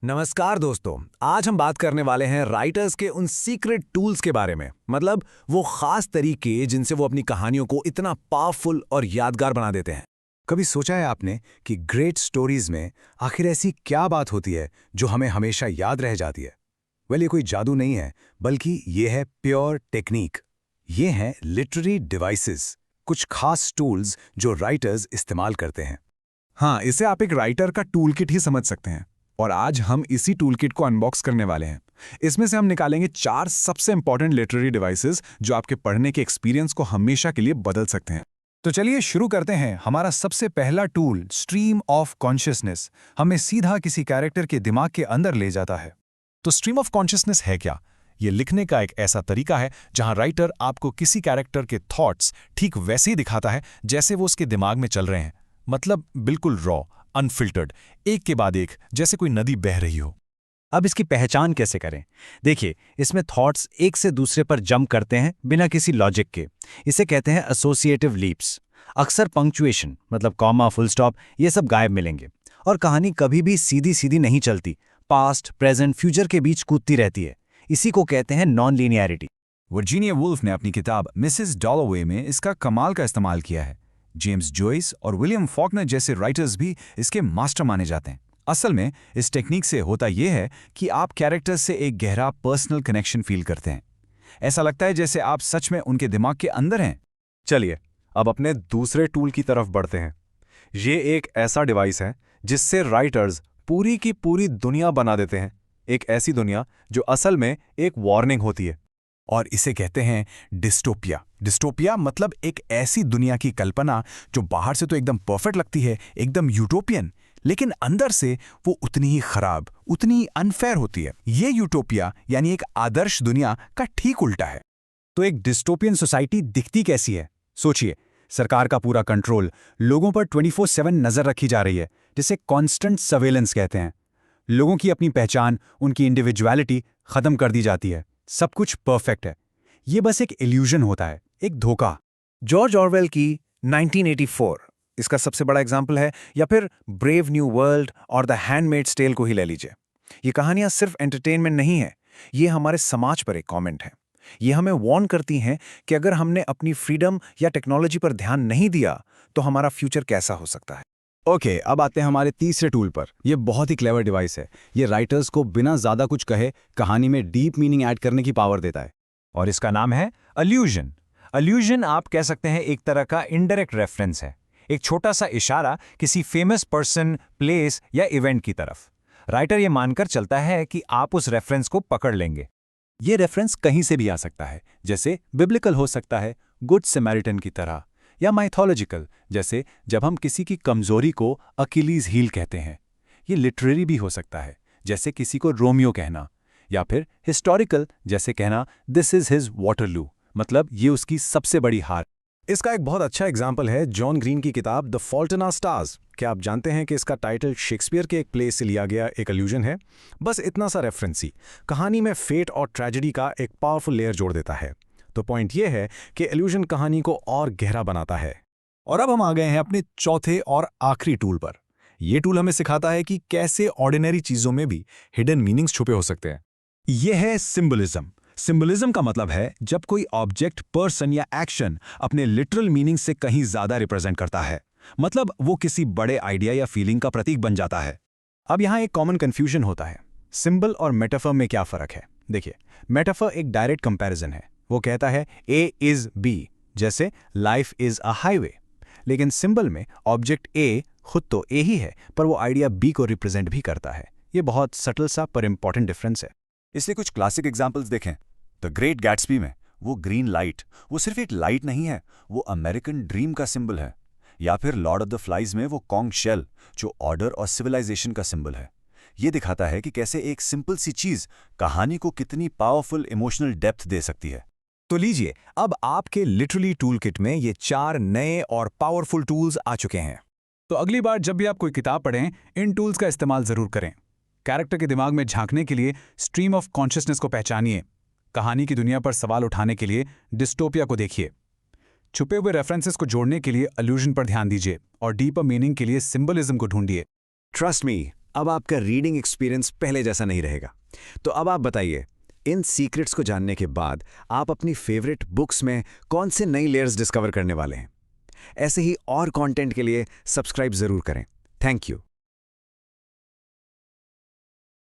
नमस्कार दोस्तों। आज हम बात करने वाले हैं राइटर्स के उन सीक्रेट टूल्स के बारे में। मतलब वो खास तरीके जिनसे वो अपनी कहानियों को इतना पावरफुल और यादगार बना देते हैं। कभी सोचा है आपने कि ग्रेट स्टोरीज में आखिर ऐसी क्या बात होती है जो हमें हमेशा याद रह जाती है? ये कोई जादू नहीं है, बल्कि ये है प्योर टेक्निक। ये हैं लिटरेरी डिवाइसेस, कुछ खास टूल्स जो राइटर्स इस्तेमाल करते हैं। हाँ, इसे आप एक राइटर का टूल किट ही समझ सकते हैं। और आज हम इसी टूल किट को अनबॉक्स करने वाले हैं। इसमें से हम निकालेंगे 4 सबसे इंपॉर्टेंट लिटरेरी डिवाइसेस जो आपके पढ़ने के एक्सपीरियंस को हमेशा के लिए बदल सकते हैं। तो चलिए शुरू करते हैं। हमारा सबसे पहला टूल स्ट्रीम ऑफ कॉन्शियसनेस हमें सीधा किसी कैरेक्टर के दिमाग के अंदर ले जाता है। तो स्ट्रीम ऑफ कॉन्शियसनेस है क्या? ये लिखने का एक ऐसा तरीका है जहां राइटर आपको किसी कैरेक्टर के थॉट्स ठीक वैसे ही दिखाता है जैसे वो उसके दिमाग में चल रहे हैं। मतलब बिल्कुल रॉ, अनफिल्टर्ड, एक के बाद एक, जैसे कोई नदी बह रही हो। अब इसकी पहचान कैसे करें? देखिए, इसमें थॉट्स एक से दूसरे पर जंप करते हैं बिना किसी लॉजिक के। इसे कहते हैं एसोसिएटिव लीप्स। अक्सर पंक्चुएशन मतलब कॉमा, फुल स्टॉप, ये सब गायब मिलेंगे। और कहानी कभी भी सीधी सीधी नहीं चलती, पास्ट, प्रेजेंट, फ्यूचर के बीच कूदती रहती है। इसी को कहते हैं नॉन लीनियरिटी। वर्जीनिया वुल्फ ने अपनी किताब मिसेस डॉलोवे में इसका कमाल का इस्तेमाल किया है। जेम्स जॉयस और विलियम फॉकनर जैसे राइटर्स भी इसके मास्टर माने जाते हैं। असल में इस टेक्निक से होता यह है कि आप कैरेक्टर्स से एक गहरा पर्सनल कनेक्शन फील करते हैं। ऐसा लगता है जैसे आप सच में उनके दिमाग के अंदर हैं। चलिए अब अपने दूसरे टूल की तरफ बढ़ते हैं। ये एक ऐसा डिवाइस है जिससे राइटर्स पूरी की पूरी दुनिया बना देते हैं। एक ऐसी दुनिया जो असल में एक वार्निंग होती है। और इसे कहते हैं डिस्टोपिया। डिस्टोपिया मतलब एक ऐसी दुनिया की कल्पना जो बाहर से तो एकदम परफेक्ट लगती है, एकदम यूटोपियन, लेकिन अंदर से वो उतनी ही खराब, उतनी ही अनफेयर होती है। ये यूटोपिया यानी एक आदर्श दुनिया का ठीक उल्टा है। तो एक डिस्टोपियन सोसाइटी दिखती कैसी है? सोचिए, सरकार का पूरा कंट्रोल, लोगों पर 24/7 नजर रखी जा रही है, जिसे कॉन्स्टेंट सर्वेलेंस कहते हैं। लोगों की अपनी पहचान, उनकी इंडिविजुअलिटी खत्म कर दी जाती है। सब कुछ परफेक्ट है। ये बस एक इल्यूजन होता है, एक धोखा। जॉर्ज ऑरवेल की 1984 इसका सबसे बड़ा एग्जाम्पल है, या फिर ब्रेव न्यू वर्ल्ड और द हैंडमेड्स टेल को ही ले लीजिए। ये कहानियां सिर्फ एंटरटेनमेंट नहीं है, ये हमारे समाज पर एक कमेंट है। ये हमें वार्न करती हैं कि अगर हमने अपनी फ्रीडम या टेक्नोलॉजी पर ध्यान नहीं दिया तो हमारा फ्यूचर कैसा हो सकता है। ओके, अब आते हैं हमारे तीसरे टूल पर। यह बहुत ही क्लेवर डिवाइस है। ये राइटर्स को बिना ज्यादा कुछ कहे कहानी में डीप मीनिंग ऐड करने की पावर देता है। और इसका नाम है अल्यूजन। अल्यूजन आप कह सकते हैं एक तरह का इनडायरेक्ट रेफरेंस है, एक छोटा सा इशारा किसी फेमस पर्सन, प्लेस या इवेंट की तरफ। राइटर ये मानकर चलता है कि आप उस रेफरेंस को पकड़ लेंगे। ये रेफरेंस कहीं से भी आ सकता है, जैसे बिब्लिकल हो सकता है, गुड समैरिटन की तरह, या माइथोलॉजिकल, जैसे जब हम किसी की कमजोरी को अकिलीज हील कहते हैं। ये लिटरेरी भी हो सकता है, जैसे किसी को रोमियो कहना, या फिर हिस्टोरिकल, जैसे कहना दिस इज हिज वाटरलू, मतलब ये उसकी सबसे बड़ी हार। इसका एक बहुत अच्छा एग्जाम्पल है जॉन ग्रीन की किताब the fault in our stars. क्या आप जानते हैं कि इसका टाइटल शेक्सपियर के एक प्ले से लिया गया एक अल्यूजन है? बस इतना सा रेफरेंस ही कहानी में फेट और ट्रेजेडी का एक पावरफुल लेयर जोड़ देता है। तो पॉइंट यह है कि इल्यूजन कहानी को और गहरा बनाता है। और अब हम आ गए हैं अपने चौथे और आखिरी टूल पर। यह टूल हमें सिखाता है कि कैसे ऑर्डिनरी चीजों में भी हिडन मीनिंग्स छुपे हो सकते हैं। यह है सिंबलिज्म। सिंबलिज्म का मतलब है जब कोई ऑब्जेक्ट, पर्सन या एक्शन अपने लिटरल मीनिंग से कहीं ज्यादा रिप्रेजेंट करता है। मतलब वो किसी बड़े आइडिया या फीलिंग का प्रतीक बन जाता है। अब यहां एक कॉमन कंफ्यूजन होता है, सिंबल और मेटाफर में क्या फर्क है? देखिए, मेटाफर एक डायरेक्ट कंपैरिजन है। वो कहता है ए इज बी, जैसे लाइफ इज अ हाईवे। लेकिन सिंबल में ऑब्जेक्ट ए खुद तो ए ही है, पर वो आइडिया बी को रिप्रेजेंट भी करता है। ये बहुत सटल सा पर इंपॉर्टेंट डिफरेंस है। इसलिए कुछ क्लासिक एग्जाम्पल्स देखें। द ग्रेट गैट्सबी में वो ग्रीन लाइट, वो सिर्फ एक लाइट नहीं है, वो अमेरिकन ड्रीम का सिंबल है। या फिर लॉर्ड ऑफ द फ्लाइज में वो कॉन्ग शेल, जो ऑर्डर और सिविलाइजेशन का सिंबल है। ये दिखाता है कि कैसे एक सिंपल सी चीज कहानी को कितनी पावरफुल इमोशनल डेप्थ दे सकती है। तो लीजिए, अब आपके लिटरली टूल किट में ये 4 नए और पावरफुल टूल्स आ चुके हैं। तो अगली बार जब भी आप कोई किताब पढ़ें, इन टूल्स का इस्तेमाल जरूर करें। कैरेक्टर के दिमाग में झांकने के लिए स्ट्रीम ऑफ कॉन्शियसनेस को पहचानिए। कहानी की दुनिया पर सवाल उठाने के लिए डिस्टोपिया को देखिए। छुपे हुए रेफरेंसेस को जोड़ने के लिए अल्यूजन पर ध्यान दीजिए और डीपर मीनिंग के लिए सिंबलिज्म को ढूंढिए। ट्रस्ट मी, अब आपका रीडिंग एक्सपीरियंस पहले जैसा नहीं रहेगा। तो अब आप बताइए, इन सीक्रेट्स को जानने के बाद आप अपनी फेवरेट बुक्स में कौन से नई लेयर्स डिस्कवर करने वाले हैं? ऐसे ही और कंटेंट के लिए सब्सक्राइब जरूर करें। Thank you.